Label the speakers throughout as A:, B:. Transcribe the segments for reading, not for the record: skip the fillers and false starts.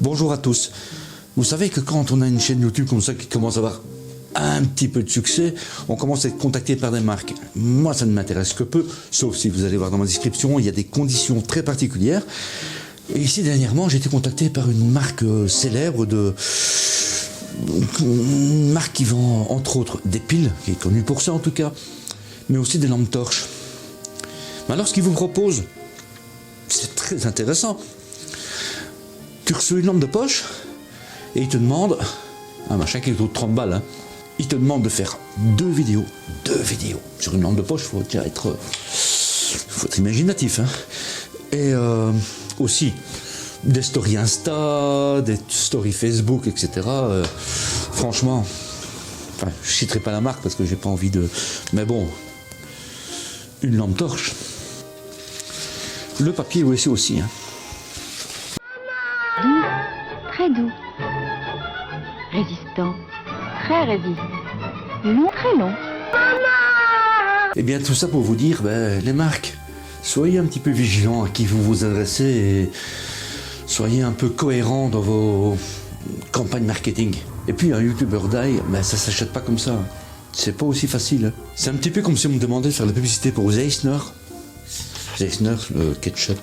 A: Bonjour à tous. Vous savez que quand on a une chaîne YouTube comme ça qui commence à avoir un petit peu de succès, on commence à être contacté par des marques. Moi, ça ne m'intéresse que peu, sauf si vous allez voir dans ma description, il y a des conditions très particulières. Et ici, dernièrement, j'ai été contacté par une marque célèbre une marque qui vend, entre autres, des piles, qui est connue pour ça en tout cas, mais aussi des lampes torches. Mais alors, ce qu'ils vous proposent, c'est très intéressant. Tu reçois une lampe de poche et ils te demandent un machin qui coûte 30 balles. Hein. Ils te demandent de faire deux vidéos sur une lampe de poche. Faut être imaginatif. Hein. Et aussi des stories Insta, des stories Facebook, etc. Franchement, enfin, je citerai pas la marque parce que j'ai pas envie de. Mais bon, une lampe torche. Le papier aussi. Hein.
B: Doux, très doux. Résistant, très résistant. Long, très long.
A: Eh bien, tout ça pour vous dire, les marques, soyez un petit peu vigilants à qui vous vous adressez et soyez un peu cohérents dans vos campagnes marketing. Et puis, un youtubeur d'ail, ça s'achète pas comme ça. C'est pas aussi facile. C'est un petit peu comme si on me demandait de faire la publicité pour Zeissner. Zeissner, le ketchup.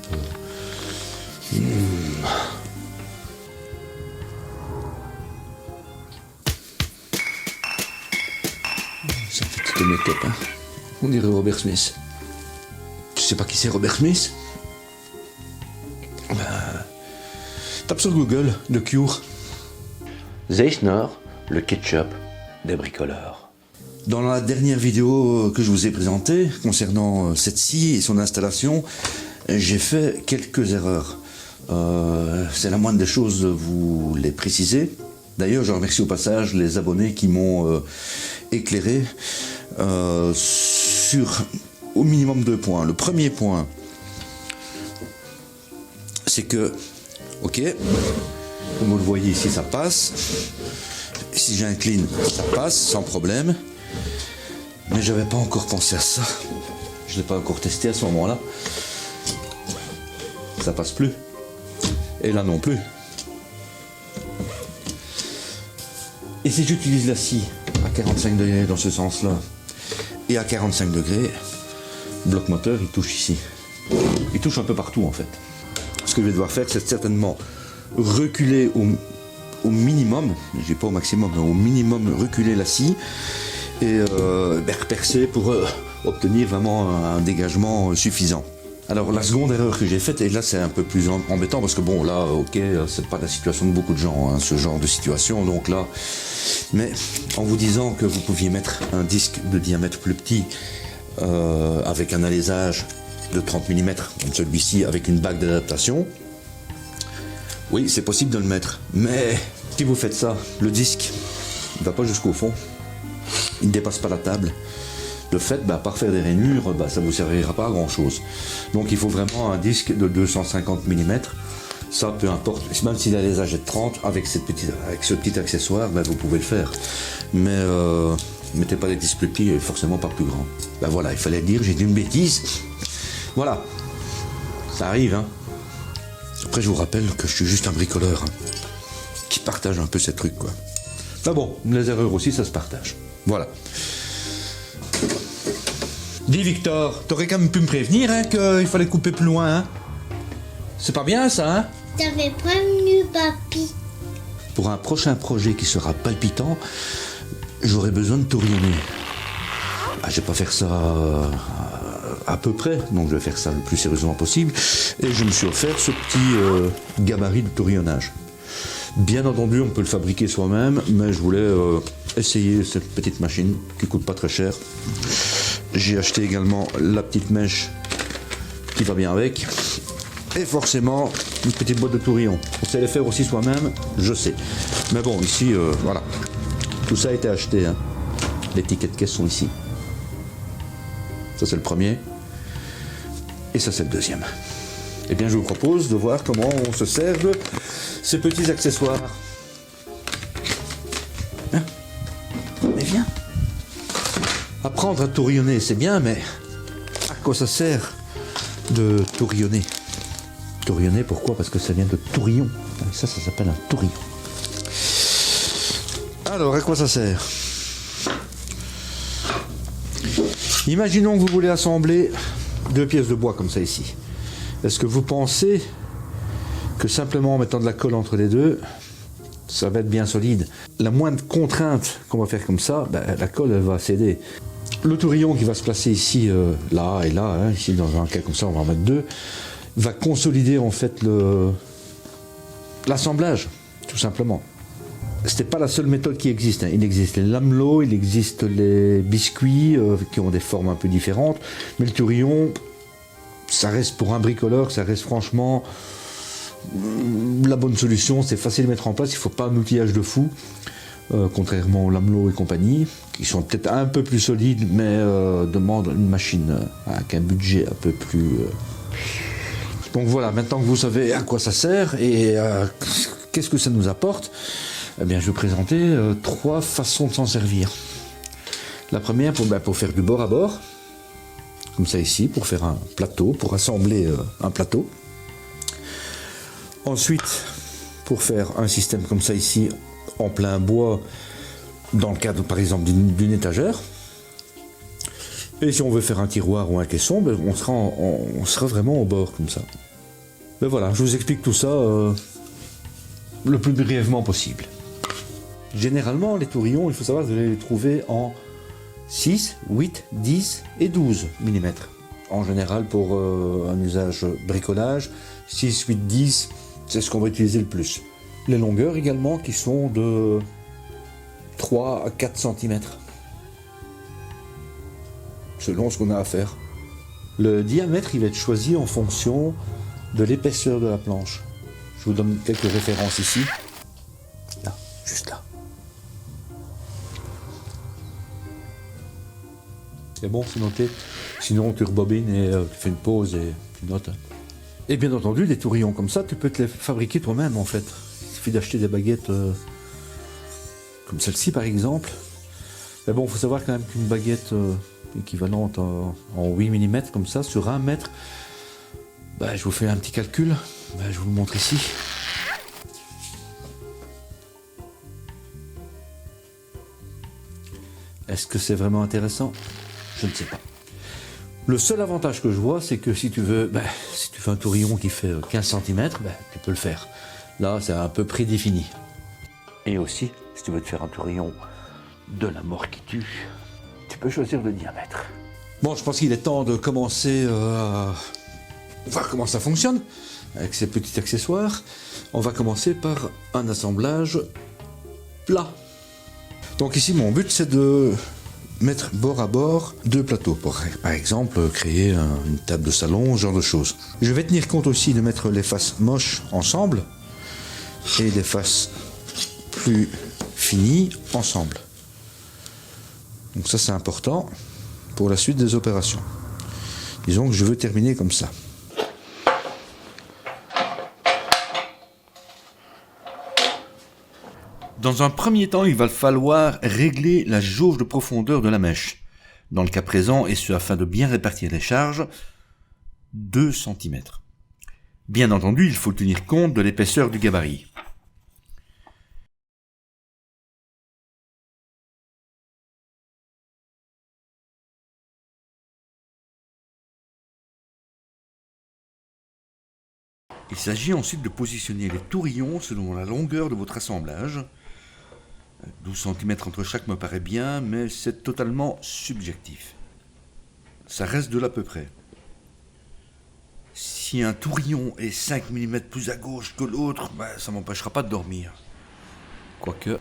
A: Ça fait tout make-up, hein. On dirait Robert Smith. Tu sais pas qui c'est Robert Smith? Tape sur Google, The Cure. Zeissner, le ketchup des bricoleurs. Dans la dernière vidéo que je vous ai présentée, concernant cette scie et son installation, j'ai fait quelques erreurs. C'est la moindre des choses de vous les préciser. D'ailleurs, je remercie au passage les abonnés qui m'ont éclairé sur au minimum 2 points. Le premier point, c'est que, ok, comme vous le voyez ici, ça passe. Si j'incline, ça passe sans problème. Mais je n'avais pas encore pensé à ça. Je ne l'ai pas encore testé à ce moment-là. Ça passe plus. Et là non plus. Et si j'utilise la scie à 45 degrés dans ce sens-là, et à 45 degrés, bloc moteur, il touche ici. Il touche un peu partout en fait. Ce que je vais devoir faire, c'est certainement reculer au minimum, je dis pas au maximum, mais au minimum reculer la scie, et repercer pour obtenir vraiment un dégagement suffisant. Alors la seconde erreur que j'ai faite, et là c'est un peu plus embêtant parce que bon là ok, c'est pas la situation de beaucoup de gens, hein, ce genre de situation, donc là, mais en vous disant que vous pouviez mettre un disque de diamètre plus petit avec un alésage de 30 mm comme celui-ci avec une bague d'adaptation, oui c'est possible de le mettre, mais si vous faites ça, le disque ne va pas jusqu'au fond, il ne dépasse pas la table. De fait, à part faire des rainures, ça ne vous servira pas à grand chose. Donc il faut vraiment un disque de 250 mm. Ça, peu importe, même si l'alésage est de 30, avec ce petit accessoire, vous pouvez le faire. Mais mettez pas des disques plus petits et forcément pas plus grands. Voilà, il fallait le dire, j'ai dit une bêtise. Voilà, ça arrive. Hein. Après, je vous rappelle que je suis juste un bricoleur qui partage un peu ces trucs, quoi. Bon, les erreurs aussi, ça se partage. Voilà. Dis Victor, t'aurais quand même pu me prévenir qu'il fallait couper plus loin. Hein. C'est pas bien ça, hein?
C: T'avais prévenu papy.
A: Pour un prochain projet qui sera palpitant, j'aurai besoin de tourionner. Je vais pas faire ça à peu près, donc je vais faire ça le plus sérieusement possible. Et je me suis offert ce petit gabarit de tourionnage. Bien entendu, on peut le fabriquer soi-même, mais je voulais essayer cette petite machine qui coûte pas très cher. J'ai acheté également la petite mèche qui va bien avec. Et forcément, une petite boîte de tourillon. On sait les faire aussi soi-même, je sais. Mais bon, ici, voilà. Tout ça a été acheté. Hein. Les tickets de caisse sont ici. Ça, c'est le premier. Et ça, c'est le deuxième. Eh bien, je vous propose de voir comment on se sert de ces petits accessoires. Hein? Mais viens. Apprendre à tourillonner, c'est bien, mais à quoi ça sert de tourillonner? Tourillonné, pourquoi? Parce que ça vient de tourillon. Ça s'appelle un tourillon. Alors, à quoi ça sert? Imaginons que vous voulez assembler 2 pièces de bois comme ça ici. Est-ce que vous pensez que simplement en mettant de la colle entre les deux, ça va être bien solide? La moindre contrainte qu'on va faire comme ça, la colle elle va céder. Le tourillon qui va se placer ici, là et là, hein, ici dans un cas comme ça, on va en mettre 2, va consolider en fait l'assemblage, tout simplement. C'était pas la seule méthode qui existe, hein. Il existe les lamelot, il existe les biscuits qui ont des formes un peu différentes, mais le tourillon, ça reste pour un bricoleur, ça reste franchement la bonne solution. C'est facile à mettre en place, il ne faut pas un outillage de fou, contrairement aux lamelot et compagnie, qui sont peut-être un peu plus solides, mais demandent une machine avec un budget un peu plus... Donc voilà, maintenant que vous savez à quoi ça sert et qu'est-ce que ça nous apporte, eh bien, je vais présenter 3 façons de s'en servir. La première, pour faire du bord à bord, comme ça ici, pour faire un plateau, pour assembler un plateau. Ensuite, pour faire un système comme ça ici, en plein bois, dans le cadre par exemple d'une étagère. Et si on veut faire un tiroir ou un caisson, on sera vraiment au bord comme ça. Ben voilà, je vous explique tout ça le plus brièvement possible. Généralement, les tourillons, il faut savoir que vous allez les trouver en 6, 8, 10 et 12 mm. En général, pour un usage bricolage, 6, 8, 10, c'est ce qu'on va utiliser le plus. Les longueurs également qui sont de 3 à 4 cm. Selon ce qu'on a à faire. Le diamètre, il va être choisi en fonction de l'épaisseur de la planche. Je vous donne quelques références ici. Là, juste là. C'est bon, c'est noté. Sinon, tu rebobines et tu fais une pause et tu notes. Et bien entendu, des tourillons comme ça, tu peux te les fabriquer toi-même en fait. Il suffit d'acheter des baguettes comme celle-ci par exemple. Mais bon, il faut savoir quand même qu'une baguette équivalente en 8 mm comme ça, sur 1 mètre, je vous fais un petit calcul. Je vous le montre ici. Est-ce que c'est vraiment intéressant? Je ne sais pas. Le seul avantage que je vois, c'est que si tu veux un tourillon qui fait 15 cm, tu peux le faire. Là, c'est un peu prédéfini. Et aussi, si tu veux te faire un tourillon de la mort qui tue, tu peux choisir le diamètre. Bon, je pense qu'il est temps de commencer à voir comment ça fonctionne avec ces petits accessoires. On va commencer par un assemblage plat. Donc ici, mon but, c'est de mettre bord à bord 2 plateaux pour, par exemple, créer une table de salon, ce genre de choses. Je vais tenir compte aussi de mettre les faces moches ensemble et les faces plus finies ensemble. Donc ça, c'est important pour la suite des opérations. Disons que je veux terminer comme ça. Dans un premier temps, il va falloir régler la jauge de profondeur de la mèche. Dans le cas présent, et ce afin de bien répartir les charges, 2 cm. Bien entendu, il faut tenir compte de l'épaisseur du gabarit. Il s'agit ensuite de positionner les tourillons selon la longueur de votre assemblage. 12 cm entre chaque me paraît bien, mais c'est totalement subjectif. Ça reste de l'à peu près. Si un tourillon est 5 mm plus à gauche que l'autre, ça m'empêchera pas de dormir. Quoique...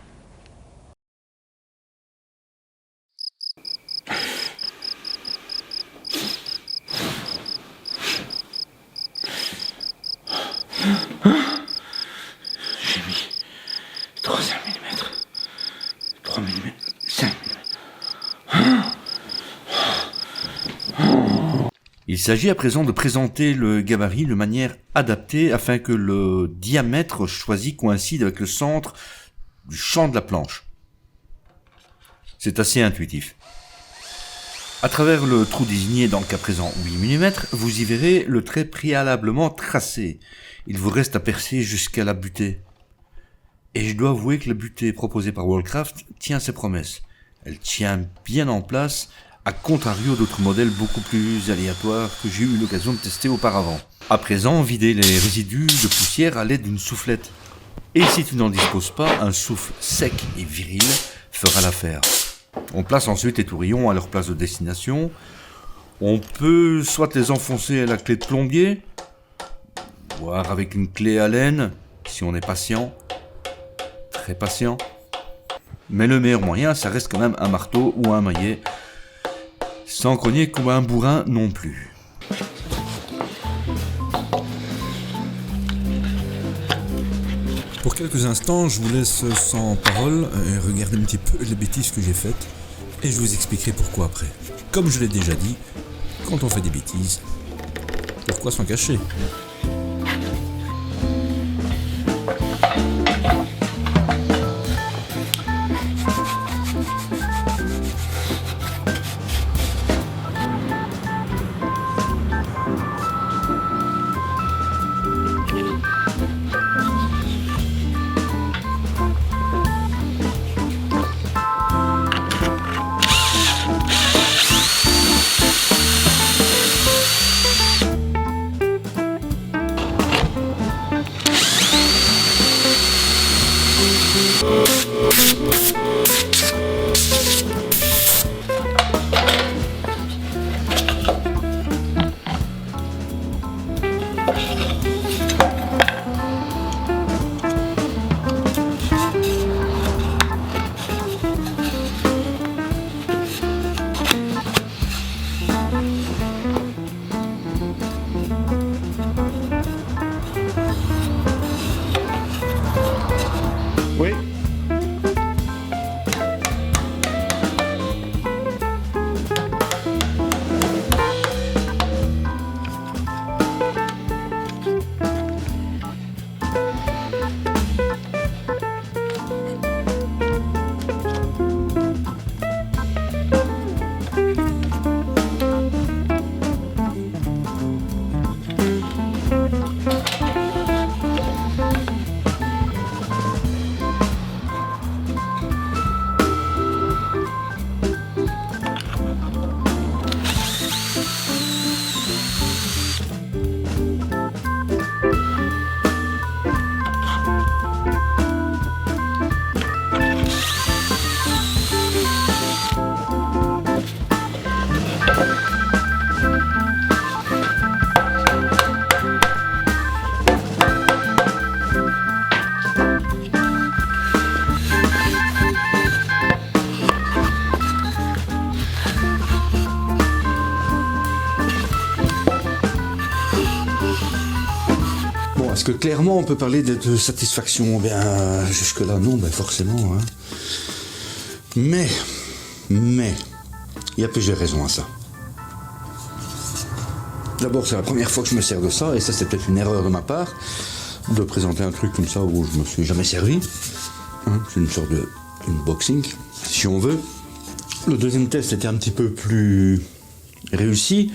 A: J'ai mis 3 mm, 3 mm, 5 mm. Il s'agit à présent de présenter le gabarit de manière adaptée afin que le diamètre choisi coïncide avec le centre du champ de la planche. C'est assez intuitif. À travers le trou désigné dans le cas présent 8 mm, vous y verrez le trait préalablement tracé. Il vous reste à percer jusqu'à la butée. Et je dois avouer que la butée proposée par Wallcraft tient ses promesses. Elle tient bien en place, à contrario d'autres modèles beaucoup plus aléatoires que j'ai eu l'occasion de tester auparavant. À présent, videz les résidus de poussière à l'aide d'une soufflette. Et si tu n'en disposes pas, un souffle sec et viril fera l'affaire. On place ensuite les tourillons à leur place de destination. On peut soit les enfoncer à la clé de plombier, voire avec une clé Allen, si on est patient. Très patient. Mais le meilleur moyen, ça reste quand même un marteau ou un maillet, sans cogner comme un bourrin non plus.
D: Pour quelques instants, je vous laisse sans parole et regarder un petit peu les bêtises que j'ai faites et je vous expliquerai pourquoi après. Comme je l'ai déjà dit, quand on fait des bêtises, pourquoi s'en cacher ?
A: Oui. Est-ce que clairement on peut parler de satisfaction? Bien, jusque-là, non, ben forcément. Hein. Mais, il y a plusieurs raisons à ça. D'abord, c'est la première fois que je me sers de ça, et ça c'est peut-être une erreur de ma part, de présenter un truc comme ça où je me suis jamais servi. Hein, c'est une sorte de unboxing, si on veut. Le deuxième test était un petit peu plus réussi.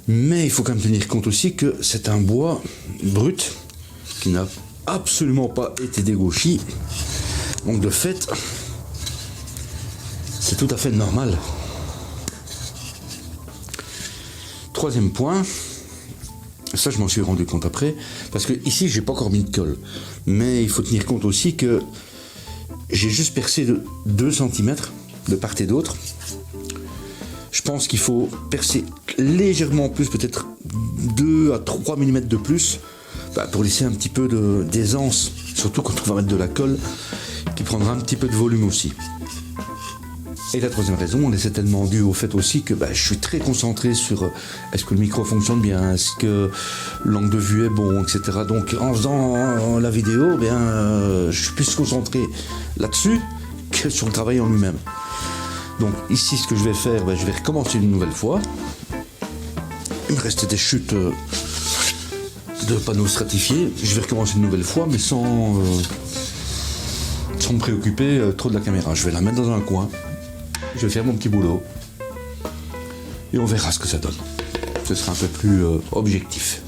A: Mais il faut quand même tenir compte aussi que c'est un bois brut qui n'a absolument pas été dégauchi. Donc de fait, c'est tout à fait normal. Troisième point, ça je m'en suis rendu compte après, parce que ici j'ai pas encore mis de colle. Mais il faut tenir compte aussi que j'ai juste percé de 2 cm de part et d'autre. Je pense qu'il faut percer légèrement plus, peut-être 2 à 3 mm de plus, pour laisser un petit peu d'aisance, surtout quand on va mettre de la colle, qui prendra un petit peu de volume aussi. Et la troisième raison, elle est certainement due au fait aussi que je suis très concentré sur est-ce que le micro fonctionne bien, est-ce que l'angle de vue est bon, etc. Donc en faisant la vidéo, je suis plus concentré là-dessus que sur le travail en lui-même. Donc ici, ce que je vais faire, je vais recommencer une nouvelle fois. Il me reste des chutes de panneaux stratifiés. Je vais recommencer une nouvelle fois, mais sans me préoccuper trop de la caméra. Je vais la mettre dans un coin. Je vais faire mon petit boulot. Et on verra ce que ça donne. Ce sera un peu plus objectif.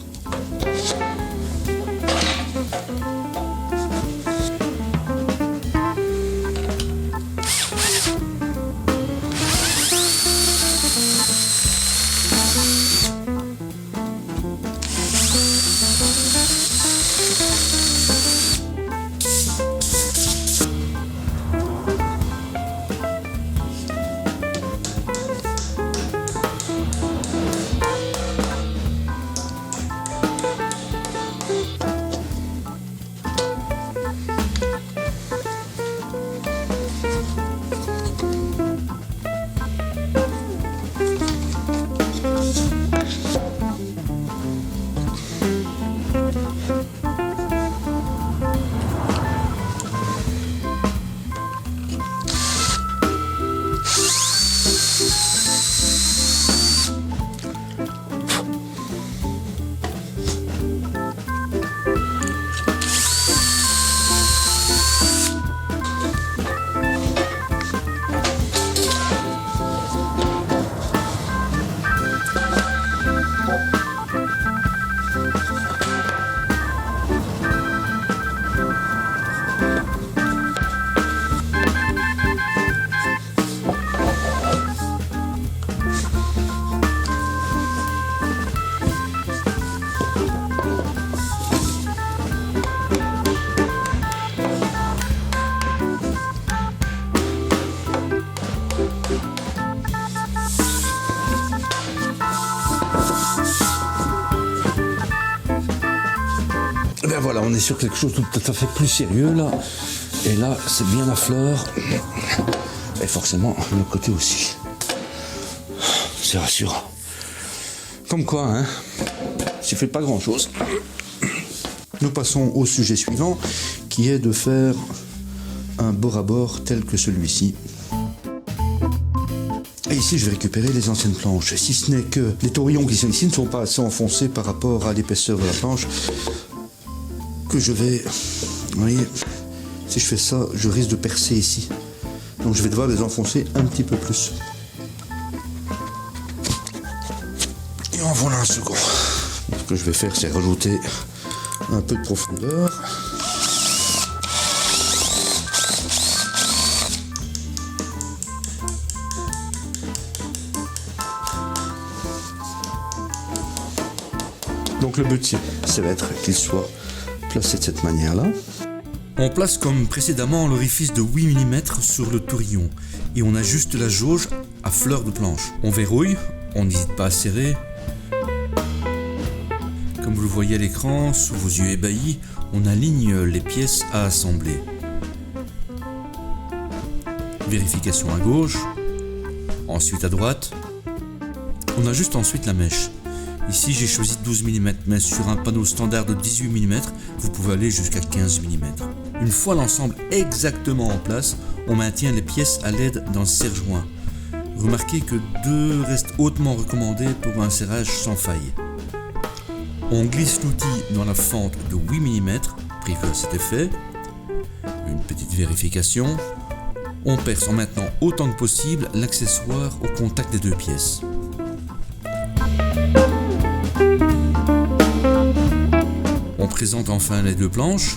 A: Et bien voilà, on est sur quelque chose de tout à fait plus sérieux là. Et là, c'est bien à fleur. Et forcément, le côté aussi. C'est rassurant. Comme quoi, hein, ça fait pas grand chose. Nous passons au sujet suivant, qui est de faire un bord à bord tel que celui-ci. Et ici, je vais récupérer les anciennes planches. Si ce n'est que les taurillons qui sont ici ne sont pas assez enfoncés par rapport à l'épaisseur de la planche, que je vais... Vous voyez, si je fais ça, je risque de percer ici. Donc je vais devoir les enfoncer un petit peu plus. Et en voilà un second. Ce que je vais faire, c'est rajouter un peu de profondeur. Donc le but, c'est d'être qu'il soit placé de cette manière-là.
D: On place comme précédemment l'orifice de 8 mm sur le tourillon et on ajuste la jauge à fleur de planche. On verrouille, on n'hésite pas à serrer. Comme vous le voyez à l'écran, sous vos yeux ébahis, on aligne les pièces à assembler. Vérification à gauche, ensuite à droite. On ajuste ensuite la mèche. Ici j'ai choisi 12 mm, mais sur un panneau standard de 18 mm, vous pouvez aller jusqu'à 15 mm. Une fois l'ensemble exactement en place, on maintient les pièces à l'aide d'un serre-joint. Remarquez que 2 restent hautement recommandés pour un serrage sans faille. On glisse l'outil dans la fente de 8 mm, prévue à cet effet. Une petite vérification. On perce en maintenant autant que possible l'accessoire au contact des 2 pièces. On présente enfin les 2 planches.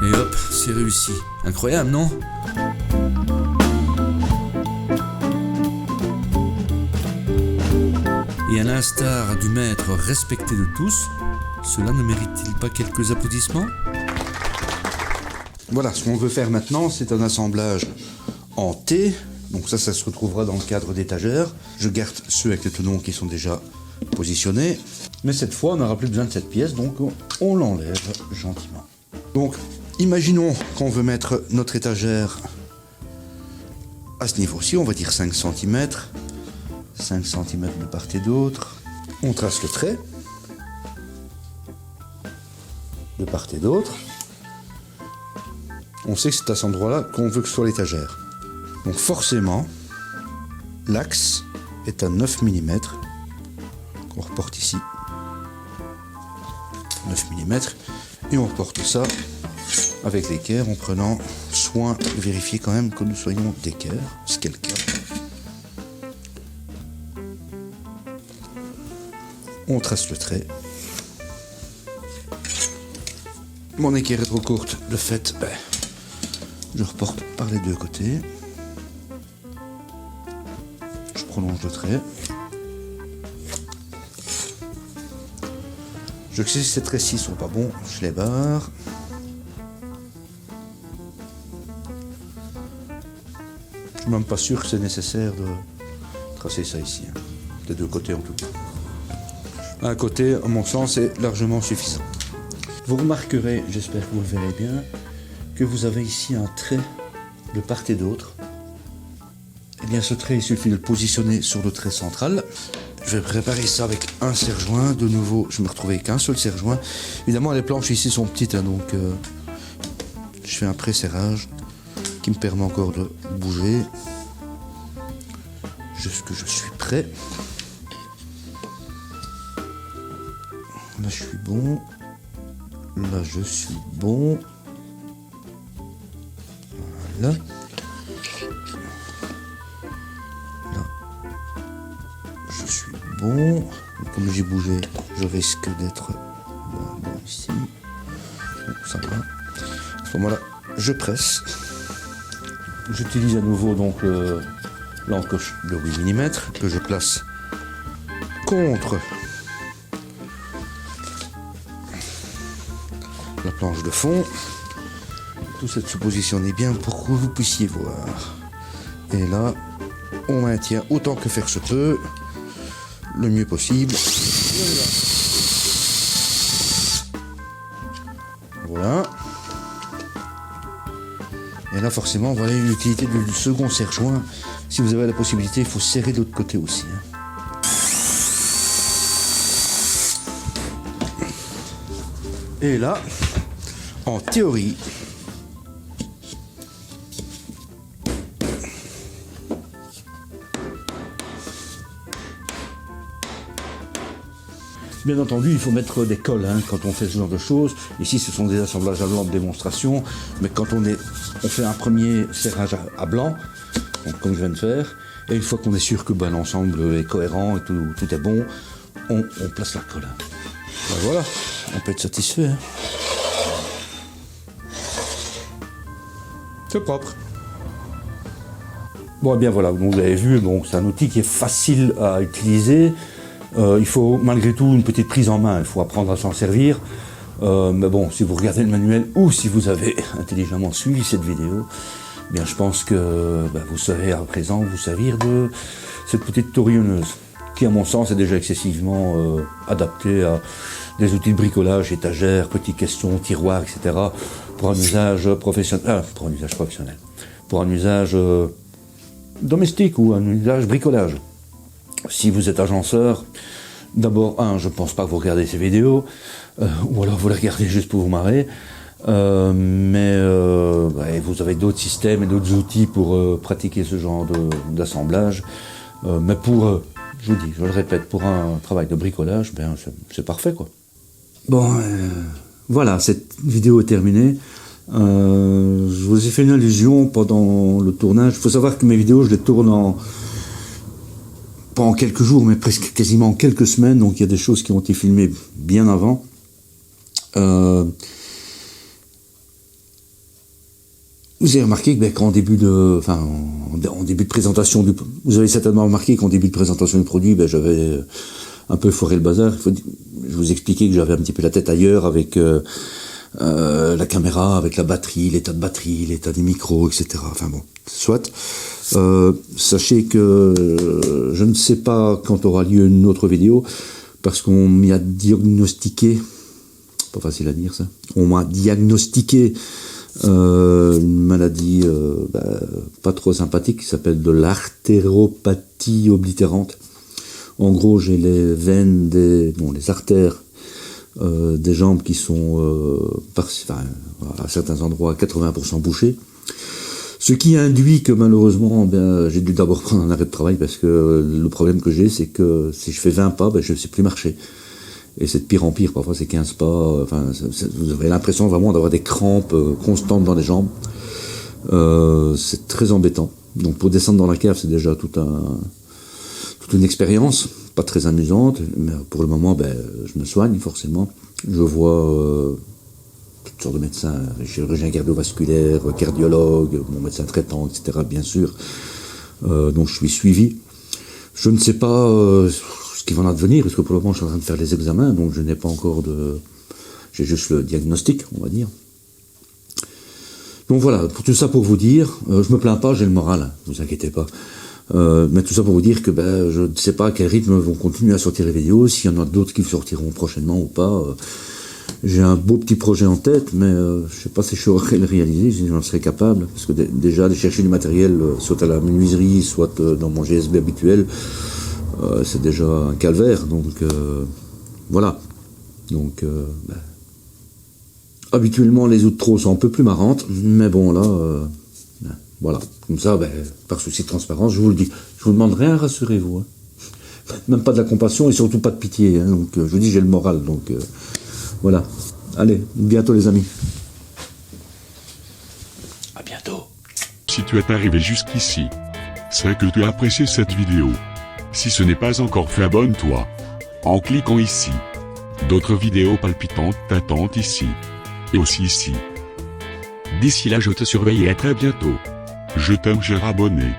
D: Et hop, c'est réussi. Incroyable, non ? Et à l'instar du maître respecté de tous, cela ne mérite-t-il pas quelques applaudissements ?
A: Voilà, ce qu'on veut faire maintenant, c'est un assemblage en T. Donc ça se retrouvera dans le cadre d'étagères. Je garde ceux avec les tenons qui sont déjà positionnés. Mais cette fois, on n'aura plus besoin de cette pièce, donc on l'enlève gentiment. Donc, imaginons qu'on veut mettre notre étagère à ce niveau-ci, on va dire 5 cm. 5 cm de part et d'autre. On trace le trait de part et d'autre. On sait que c'est à cet endroit-là qu'on veut que ce soit l'étagère. Donc forcément, l'axe est à 9 mm. On reporte ici. 9 mm. Et on reporte ça avec l'équerre en prenant soin de vérifier quand même que nous soyons d'équerre, ce qui est le cas. On trace le trait. Mon équerre est trop courte, de fait, je reporte par les deux côtés. Je prolonge le trait. Je sais si ces traits-ci sont pas bons, je les barre. Je suis même pas sûr que c'est nécessaire de tracer ça ici, hein. Des deux côtés en tout cas. Un côté, à mon sens, est largement suffisant. Vous remarquerez, j'espère que vous le verrez bien, que vous avez ici un trait de part et d'autre. Eh bien, ce trait, il suffit de le positionner sur le trait central. Je vais préparer ça avec un serre-joint. De nouveau, je me retrouvais qu'un seul serre-joint. Évidemment, les planches ici sont petites, hein, donc je fais un pré-serrage qui me permet encore de bouger jusque je suis prêt. Là, je suis bon. Là, je suis bon. Voilà. Là, je suis bon. Comme j'ai bougé, je risque d'être bon ici. Bon, ça va. À ce moment-là, je presse. J'utilise à nouveau donc l'encoche de 8 mm que je place contre la planche de fond. Tout ça se positionne bien pour que vous puissiez voir. Et là, on maintient autant que faire se peut, le mieux possible. Voilà. Et là, forcément, voilà l'utilité du second serre-joint. Si vous avez la possibilité, il faut serrer de l'autre côté aussi, hein. Et là, en théorie, bien entendu, il faut mettre des colles, hein, quand on fait ce genre de choses. Ici, ce sont des assemblages à blanc de démonstration, mais quand on fait un premier serrage à blanc, donc comme je viens de faire, et une fois qu'on est sûr que l'ensemble est cohérent et tout est bon, on place la colle. Ben voilà, on peut être satisfait, hein. C'est propre. Bon, et bien voilà, donc vous avez vu, donc c'est un outil qui est facile à utiliser. Il faut malgré tout une petite prise en main, il faut apprendre à s'en servir. Mais bon, si vous regardez le manuel ou si vous avez intelligemment suivi cette vidéo, eh bien je pense que vous saurez à présent vous servir de cette petite taurillonneuse, qui à mon sens est déjà excessivement adaptée à des outils de bricolage, étagères, petits caissons, tiroirs, etc. pour un usage professionnel, pour un usage domestique ou un usage bricolage. Si vous êtes agenceur, d'abord, je ne pense pas que vous regardez ces vidéos, ou alors vous les regardez juste pour vous marrer, mais vous avez d'autres systèmes et d'autres outils pour pratiquer ce genre d'assemblage. Mais je vous dis, je le répète, pour un travail de bricolage, c'est parfait, quoi. Bon, voilà, cette vidéo est terminée. Je vous ai fait une allusion pendant le tournage. Il faut savoir que mes vidéos, je les tourne pas en quelques jours, mais presque quasiment en quelques semaines. Donc il y a des choses qui ont été filmées bien avant. Vous avez remarqué que qu'en début de présentation vous avez certainement remarqué qu'en début de présentation du produit, j'avais un peu foiré le bazar. Je vous expliquais que j'avais un petit peu la tête ailleurs avec la caméra, avec la batterie, l'état de batterie, l'état des micros, etc. Enfin bon, soit. Sachez que je ne sais pas quand aura lieu une autre vidéo, parce qu'on m'y a diagnostiqué, pas facile à dire ça, on m'a diagnostiqué une maladie pas trop sympathique qui s'appelle de l'artéropathie oblitérante. En gros, j'ai les veines, les artères des jambes qui sont à certains endroits à 80% bouchées. Ce qui induit que malheureusement, j'ai dû d'abord prendre un arrêt de travail parce que le problème que j'ai, c'est que si je fais 20 pas, je ne sais plus marcher. Et c'est de pire en pire, parfois c'est 15 pas, vous avez l'impression vraiment d'avoir des crampes constantes dans les jambes. C'est très embêtant. Donc pour descendre dans la cave, c'est déjà toute une expérience, pas très amusante, mais pour le moment, je me soigne forcément. Je vois toutes sortes de médecins, chirurgien cardiovasculaire, cardiologue, mon médecin traitant, etc. bien sûr. Donc je suis suivi. Je ne sais pas ce qui va en advenir, parce que pour le moment je suis en train de faire les examens, donc je n'ai pas encore j'ai juste le diagnostic, on va dire. Donc voilà, pour tout ça pour vous dire, je me plains pas, j'ai le moral, ne vous inquiétez pas. Mais tout ça pour vous dire que je ne sais pas à quel rythme vont continuer à sortir les vidéos, s'il y en a d'autres qui sortiront prochainement ou pas. J'ai un beau petit projet en tête, mais je ne sais pas si je saurais le réaliser, si j'en serais capable, parce que déjà de chercher du matériel, soit à la menuiserie, soit dans mon GSB habituel, c'est déjà un calvaire, donc voilà. Donc habituellement les outros sont un peu plus marrantes, mais bon là, voilà, comme ça, par souci de transparence, je vous le dis, je vous demande rien, rassurez-vous, hein. Même pas de la compassion et surtout pas de pitié, hein. Donc je vous dis, j'ai le moral, donc voilà. Allez, bientôt les amis. À bientôt.
E: Si tu es arrivé jusqu'ici, c'est que tu as apprécié cette vidéo. Si ce n'est pas encore fait, abonne-toi en cliquant ici. D'autres vidéos palpitantes t'attendent ici. Et aussi ici. D'ici là, je te surveille et à très bientôt. Je t'aime, cher abonné.